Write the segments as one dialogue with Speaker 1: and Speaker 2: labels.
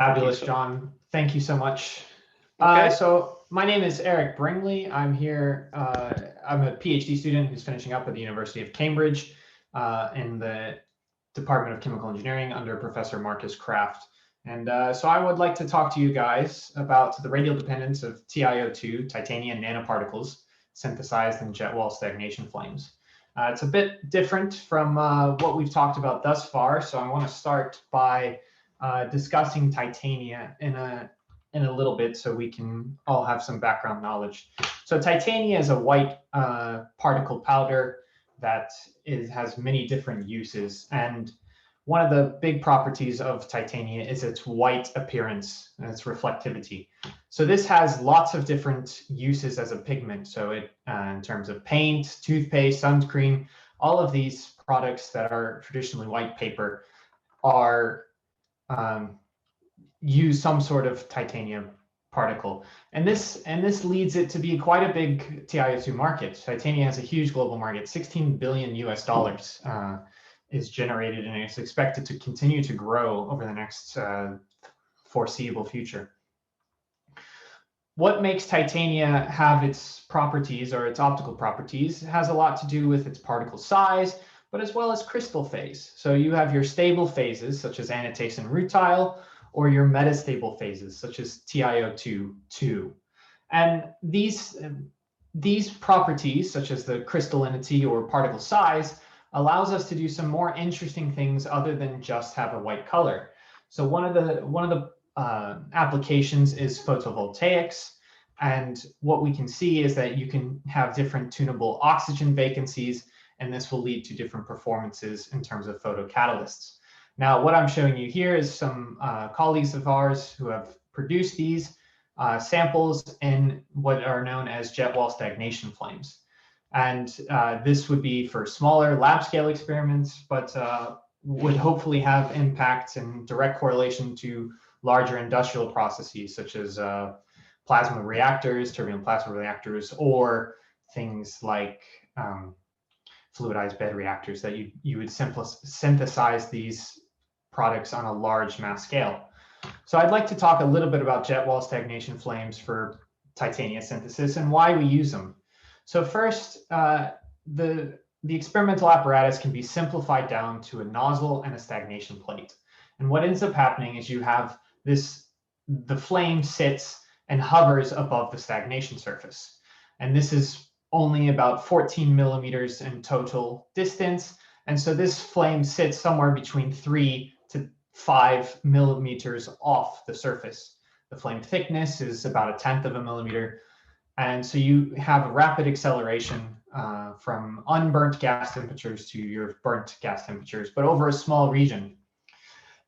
Speaker 1: Fabulous, John. Thank you so much.
Speaker 2: Okay.
Speaker 1: So my name is Eric Bringley. I'm here. I'm a PhD student who's finishing up at the University of Cambridge in the Department of Chemical Engineering under Professor Marcus Kraft. And so I would like to talk to you guys about the radial dependence of TiO2, titanium nanoparticles, synthesized in jet wall stagnation flames. It's a bit different from what we've talked about thus far, so I want to start by discussing titania in a little bit so we can all have some background knowledge. So titania is a white particle powder that has many different uses. And one of the big properties of titania is its white appearance and its reflectivity. So this has lots of different uses as a pigment. So it, in terms of paint, toothpaste, sunscreen, all of these products that are traditionally white paper are use some sort of titanium particle. And this leads it to be quite a big TiO2 market. Titania has a huge global market, 16 billion US dollars is generated, and it's expected to continue to grow over the next foreseeable future. What makes titania have its properties or its optical properties has a lot to do with its particle size, but as well as crystal phase. So you have your stable phases, such as anatase and rutile, or your metastable phases, such as TiO2. And these properties, such as the crystallinity or particle size, allows us to do some more interesting things other than just have a white color. So one of the applications is photovoltaics. And what we can see is that you can have different tunable oxygen vacancies, and this will lead to different performances in terms of photocatalysts. Now, what I'm showing you here is some colleagues of ours who have produced these samples in what are known as jet wall stagnation flames. And this would be for smaller lab scale experiments, but would hopefully have impacts and direct correlation to larger industrial processes, such as plasma reactors, turbulent plasma reactors, or things like fluidized bed reactors that you would synthesize these products on a large mass scale. So I'd like to talk a little bit about jet wall stagnation flames for titania synthesis and why we use them. So first, the experimental apparatus can be simplified down to a nozzle and a stagnation plate. And what ends up happening is you have the flame sits and hovers above the stagnation surface. And this is only about 14 millimeters in total distance. And so this flame sits somewhere between 3 to 5 millimeters off the surface. The flame thickness is about 1/10 of a millimeter. And so you have a rapid acceleration from unburnt gas temperatures to your burnt gas temperatures, but over a small region.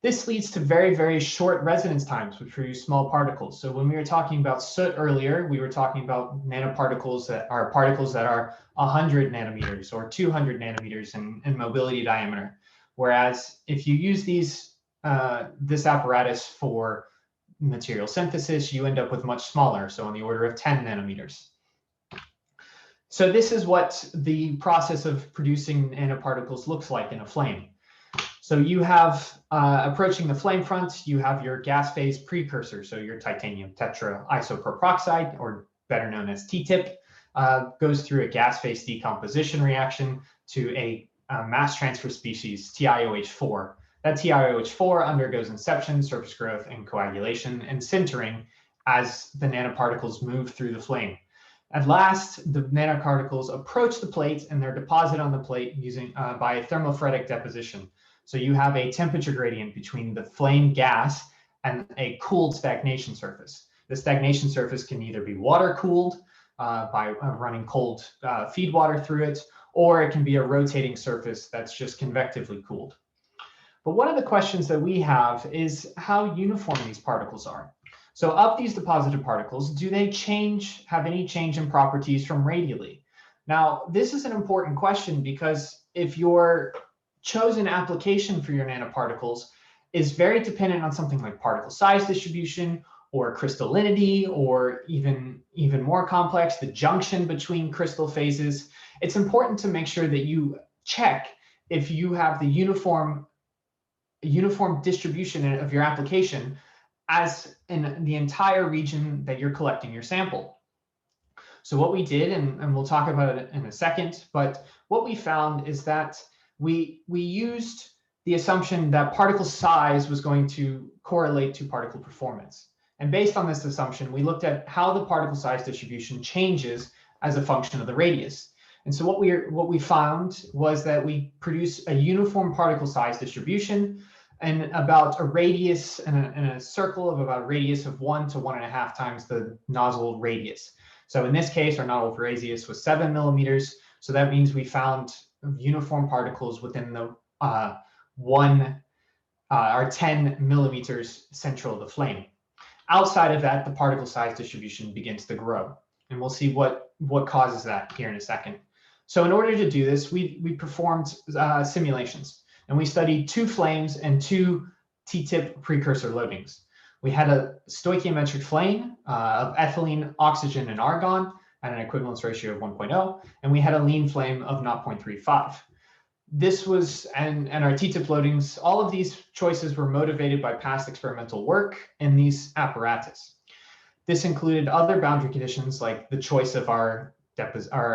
Speaker 1: This leads to very, very short residence times, which produce small particles. So when we were talking about soot earlier, we were talking about nanoparticles that are particles that are 100 nanometers or 200 nanometers in mobility diameter. Whereas if you use this apparatus for material synthesis, you end up with much smaller, so on the order of 10 nanometers. So this is what the process of producing nanoparticles looks like in a flame. So you have, approaching the flame front, you have your gas phase precursor, so your titanium tetraisopropoxide, or better known as TTIP, goes through a gas phase decomposition reaction to a mass transfer species, TiOH4. That TiOH4 undergoes inception, surface growth, and coagulation, and sintering as the nanoparticles move through the flame. At last, the nanoparticles approach the plate, and they're deposited on the plate using by thermophoretic deposition. So you have a temperature gradient between the flame gas and a cooled stagnation surface. The stagnation surface can either be water cooled by running cold feed water through it, or it can be a rotating surface that's just convectively cooled. But one of the questions that we have is how uniform these particles are. So of these deposited particles, do they have any change in properties from radially? Now, this is an important question because if your chosen application for your nanoparticles is very dependent on something like particle size distribution or crystallinity, or even more complex, the junction between crystal phases, it's important to make sure that you check if you have the uniform distribution of your application as in the entire region that you're collecting your sample. So what we did, and we'll talk about it in a second, but what we found is that we used the assumption that particle size was going to correlate to particle performance. And based on this assumption, we looked at how the particle size distribution changes as a function of the radius. And so what we found was that we produce a uniform particle size distribution and about a radius in a circle of about a radius of 1 to 1.5 times the nozzle radius. So in this case, our nozzle radius was 7 millimeters. So that means we found uniform particles within the 10 millimeters central of the flame. Outside of that, the particle size distribution begins to grow. And we'll see what causes that here in a second. So in order to do this, we performed simulations. And we studied 2 flames and 2 T-tip precursor loadings. We had a stoichiometric flame of ethylene, oxygen, and argon at an equivalence ratio of 1.0, and we had a lean flame of 0.35. This was, and our T-tip loadings, all of these choices were motivated by past experimental work in these apparatus. This included other boundary conditions like the choice of our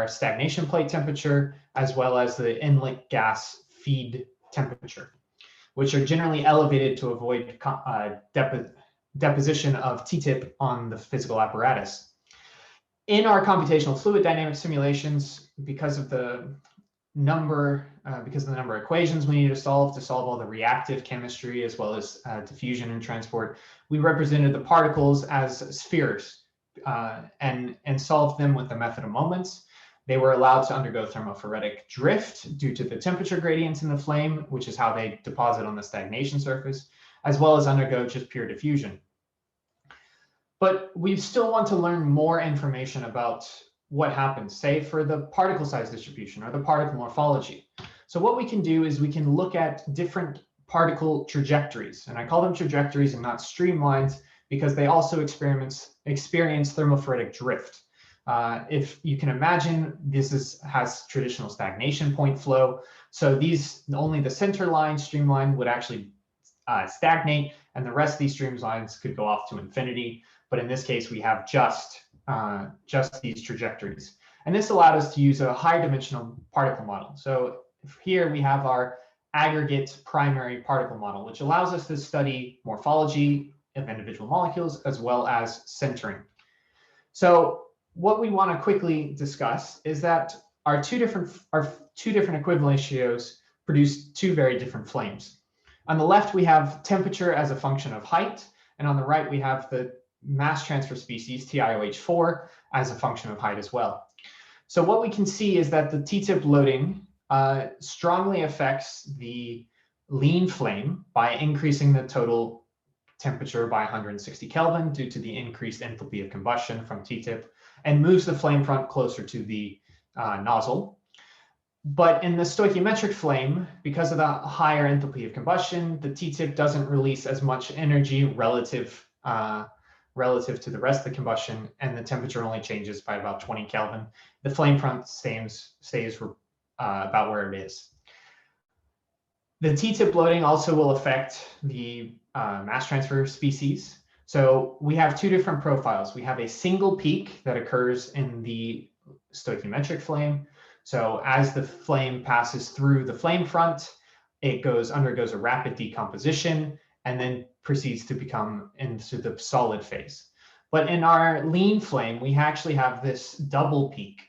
Speaker 1: stagnation plate temperature, as well as the inlet gas feed temperature, which are generally elevated to avoid deposition of T-tip on the physical apparatus. In our computational fluid dynamics simulations, because of the number of equations we need to solve all the reactive chemistry as well as diffusion and transport, we represented the particles as spheres and solved them with the method of moments. They were allowed to undergo thermophoretic drift due to the temperature gradients in the flame, which is how they deposit on the stagnation surface, as well as undergo just pure diffusion. But we still want to learn more information about what happens, say, for the particle size distribution or the particle morphology. So what we can do is we can look at different particle trajectories. And I call them trajectories and not streamlines because they also experience thermophoretic drift. If you can imagine, this has traditional stagnation point flow. So only the center line streamline would actually stagnate, and the rest of these streamlines could go off to infinity. But in this case, we have just these trajectories. And this allowed us to use a high dimensional particle model. So here we have our aggregate primary particle model, which allows us to study morphology of individual molecules as well as centering. So what we want to quickly discuss is that our two different equivalent ratios produce 2 very different flames. On the left, we have temperature as a function of height, and on the right, we have the mass transfer species, TiOH4, as a function of height as well. So what we can see is that the T-tip loading strongly affects the lean flame by increasing the total temperature by 160 Kelvin due to the increased enthalpy of combustion from T-tip, and moves the flame front closer to the nozzle. But in the stoichiometric flame, because of the higher enthalpy of combustion, the T-tip doesn't release as much energy relative to the rest of the combustion, and the temperature only changes by about 20 Kelvin. The flame front stays about where it is. The T-tip loading also will affect the mass transfer species. So we have 2 different profiles. We have a single peak that occurs in the stoichiometric flame. So as the flame passes through the flame front, it undergoes a rapid decomposition and then proceeds to become into the solid phase. But in our lean flame, we actually have this double peak.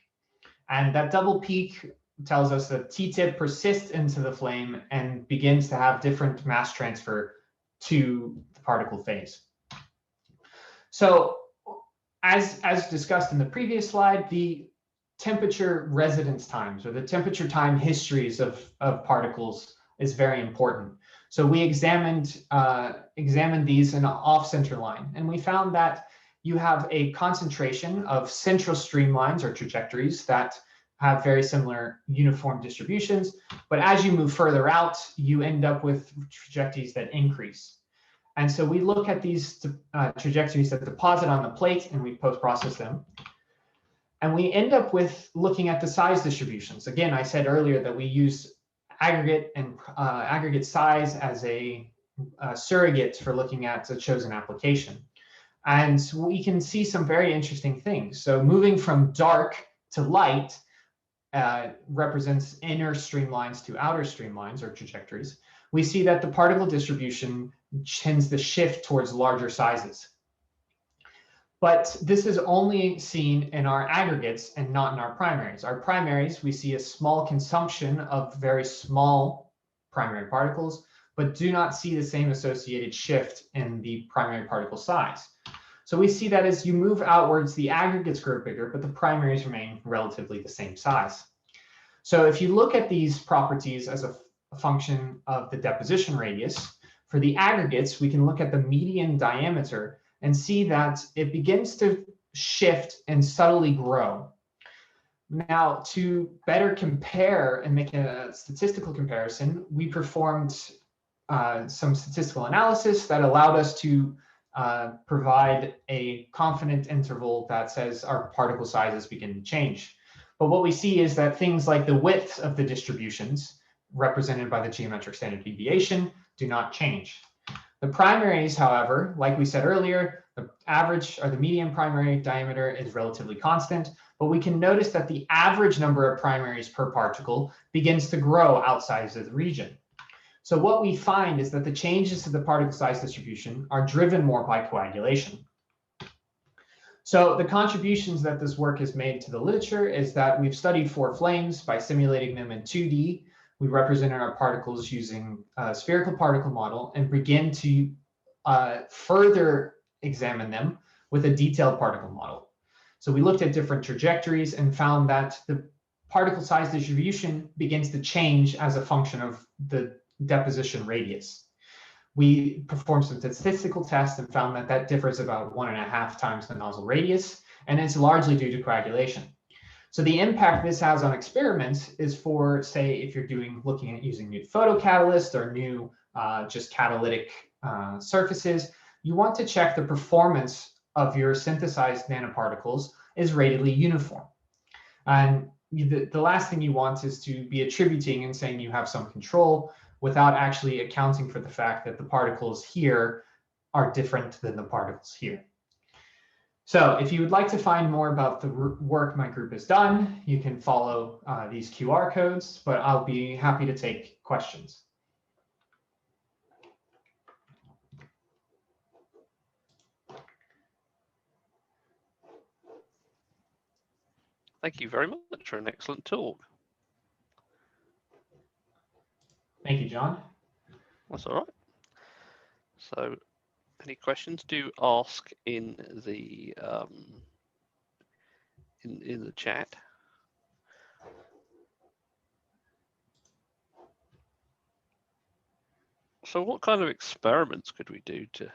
Speaker 1: And that double peak tells us that T-tip persists into the flame and begins to have different mass transfer to the particle phase. So as discussed in the previous slide, the temperature residence times or the temperature time histories of particles is very important. So we examined these in an off-center line, and we found that you have a concentration of central streamlines or trajectories that have very similar uniform distributions, but as you move further out, you end up with trajectories that increase. And so we look at these trajectories that deposit on the plate, and we post-process them. And we end up with looking at the size distributions. Again, I said earlier that we use aggregate size as a surrogates for looking at a chosen application. And we can see some very interesting things. So moving from dark to light represents inner streamlines to outer streamlines or trajectories. We see that the particle distribution tends to shift towards larger sizes. But this is only seen in our aggregates and not in our primaries. Our primaries, we see a small consumption of very small primary particles, but do not see the same associated shift in the primary particle size. So we see that as you move outwards, the aggregates grow bigger, but the primaries remain relatively the same size. So if you look at these properties as a function of the deposition radius, for the aggregates, we can look at the median diameter and see that it begins to shift and subtly grow. Now, to better compare and make a statistical comparison, we performed some statistical analysis that allowed us to provide a confident interval that says our particle sizes begin to change. But what we see is that things like the width of the distributions, represented by the geometric standard deviation, do not change. The primaries, however, like we said earlier, the average or the median primary diameter is relatively constant, but we can notice that the average number of primaries per particle begins to grow outside of the region. So what we find is that the changes to the particle size distribution are driven more by coagulation. So the contributions that this work has made to the literature is that we've studied four flames by simulating them in 2D. We represented our particles using a spherical particle model and begin to further examine them with a detailed particle model. So we looked at different trajectories and found that the particle size distribution begins to change as a function of the deposition radius. We performed some statistical tests and found that that differs about 1.5 times the nozzle radius, and it's largely due to coagulation. So the impact this has on experiments is for, say, if you're looking at using new photocatalysts or new just catalytic surfaces, you want to check the performance of your synthesized nanoparticles is radially uniform. And the last thing you want is to be attributing and saying you have some control without actually accounting for the fact that the particles here are different than the particles here. So if you would like to find more about the work my group has done, you can follow these QR codes, but I'll be happy to take questions.
Speaker 2: Thank you very much for an excellent talk.
Speaker 1: Thank you, John.
Speaker 2: That's all right. So, any questions? Do ask in the in the chat. So, what kind of experiments could we do to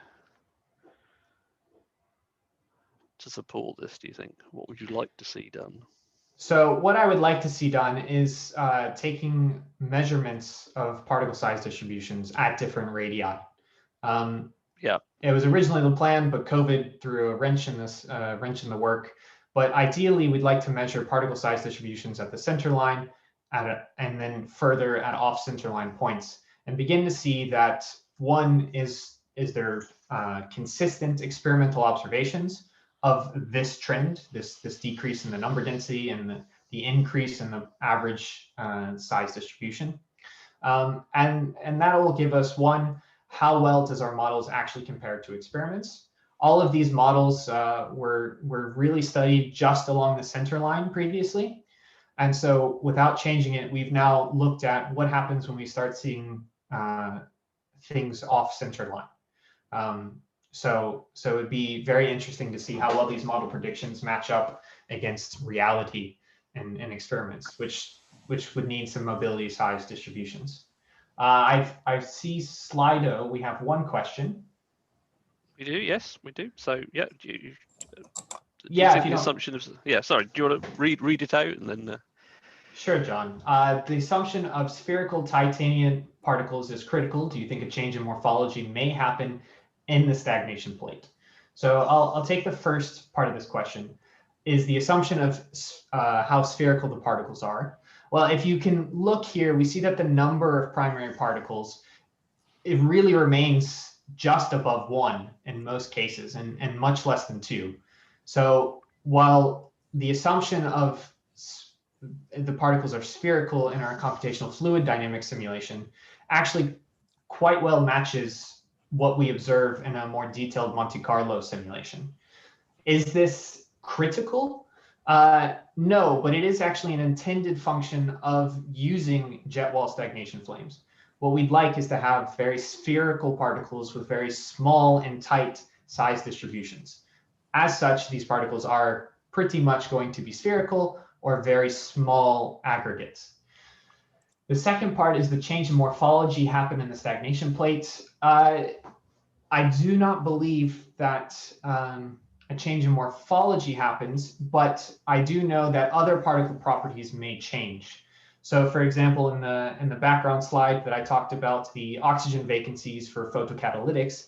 Speaker 2: support this? Do you think? What would you like to see done?
Speaker 1: So what I would like to see done is taking measurements of particle size distributions at different radii.
Speaker 2: Yeah,
Speaker 1: it was originally the plan, but COVID threw a wrench in this wrench in the work. But ideally, we'd like to measure particle size distributions at the center line, and then further at off-center line points, and begin to see that one is there consistent experimental observations of this trend, this decrease in the number density and the increase in the average size distribution. And that will give us, one, how well does our models actually compare to experiments? All of these models were really studied just along the center line previously. And so without changing it, we've now looked at what happens when we start seeing things off center line. So it would be very interesting to see how well these model predictions match up against reality and experiments, which would need some mobility size distributions. I see Slido. We have one question.
Speaker 2: We do, yes, we do. So yeah,
Speaker 1: yeah.
Speaker 2: The assumption of sorry. Do you want to read it out and then?
Speaker 1: Sure, John. The assumption of spherical titanium particles is critical. Do you think a change in morphology may happen in the stagnation plate? So I'll take the first part of this question. Is the assumption of how spherical the particles are? Well, if you can look here, we see that the number of primary particles it really remains just above 1 in most cases, and much less than 2. So while the assumption of the particles are spherical in our computational fluid dynamics simulation actually quite well matches what we observe in a more detailed Monte Carlo simulation. Is this critical? No, but it is actually an intended function of using jet wall stagnation flames. What we'd like is to have very spherical particles with very small and tight size distributions. As such, these particles are pretty much going to be spherical or very small aggregates. The second part is the change in morphology happen in the stagnation plates. I do not believe that a change in morphology happens, but I do know that other particle properties may change. So for example, in the background slide that I talked about, the oxygen vacancies for photocatalytics,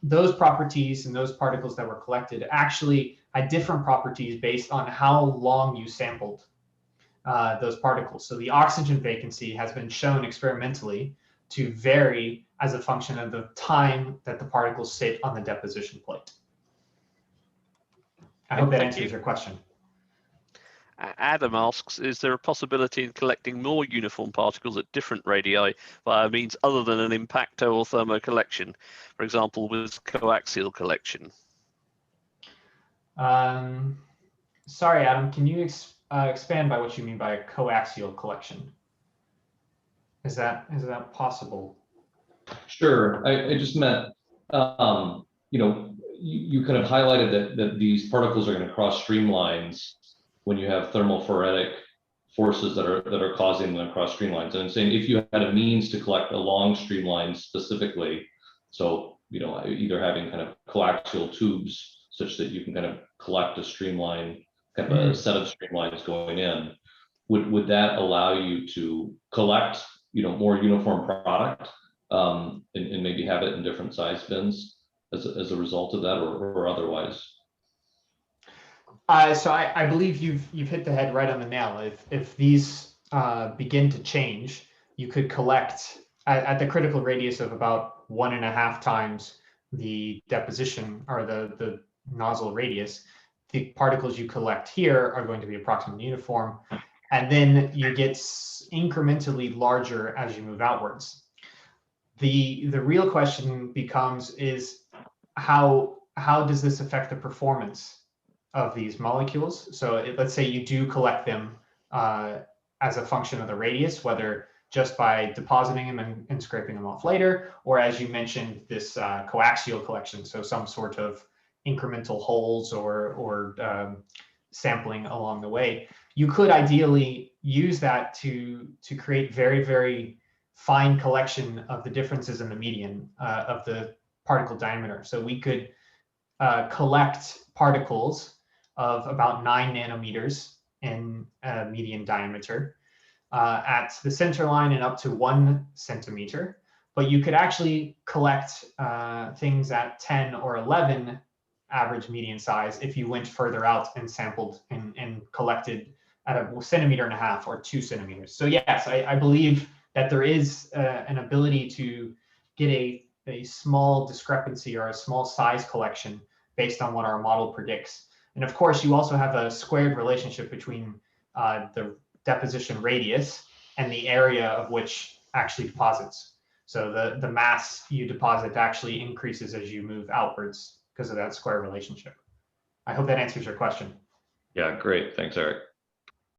Speaker 1: those properties and those particles that were collected actually had different properties based on how long you sampled those particles. So the oxygen vacancy has been shown experimentally to vary as a function of the time that the particles sit on the deposition plate. I hope that answers your question.
Speaker 2: Adam asks, is there a possibility in collecting more uniform particles at different radii via means other than an impacto or thermocollection, for example, with coaxial collection?
Speaker 1: Sorry, Adam, can you expand by what you mean by a coaxial collection? Is that possible?
Speaker 3: Sure. I just meant, you kind of highlighted that these particles are going to cross streamlines when you have thermophoretic forces that are causing them to cross streamlines. And I'm saying if you had a means to collect along streamlines specifically, so either having kind of coaxial tubes such that you can kind of collect a streamline, kind of a set of streamlines going in, would that allow you to collect more uniform product and maybe have it in different size bins as a result of that, or otherwise?
Speaker 1: So I believe you've hit the head right on the nail. If these begin to change, you could collect at the critical radius of about 1.5 times the deposition or the nozzle radius. The particles you collect here are going to be approximately uniform, and then you get incrementally larger as you move outwards. The real question is how does this affect the performance of these molecules? So let's say you do collect them as a function of the radius, whether just by depositing them and scraping them off later, or as you mentioned, this coaxial collection, so some sort of incremental holes or sampling along the way. You could ideally use that to create very, very fine collection of the differences in the median of the particle diameter. So we could collect particles of about 9 nanometers in median diameter at the center line and up to 1 centimeter. But you could actually collect things at 10 or 11 average median size if you went further out and sampled and collected at 1.5 centimeters or 2 centimeters. So yes, I believe that there is an ability to get a small discrepancy or a small size collection based on what our model predicts. And of course, you also have a squared relationship between the deposition radius and the area of which actually deposits. So the mass you deposit actually increases as you move outwards because of that square relationship. I hope that answers your question.
Speaker 3: Yeah, great. Thanks, Eric.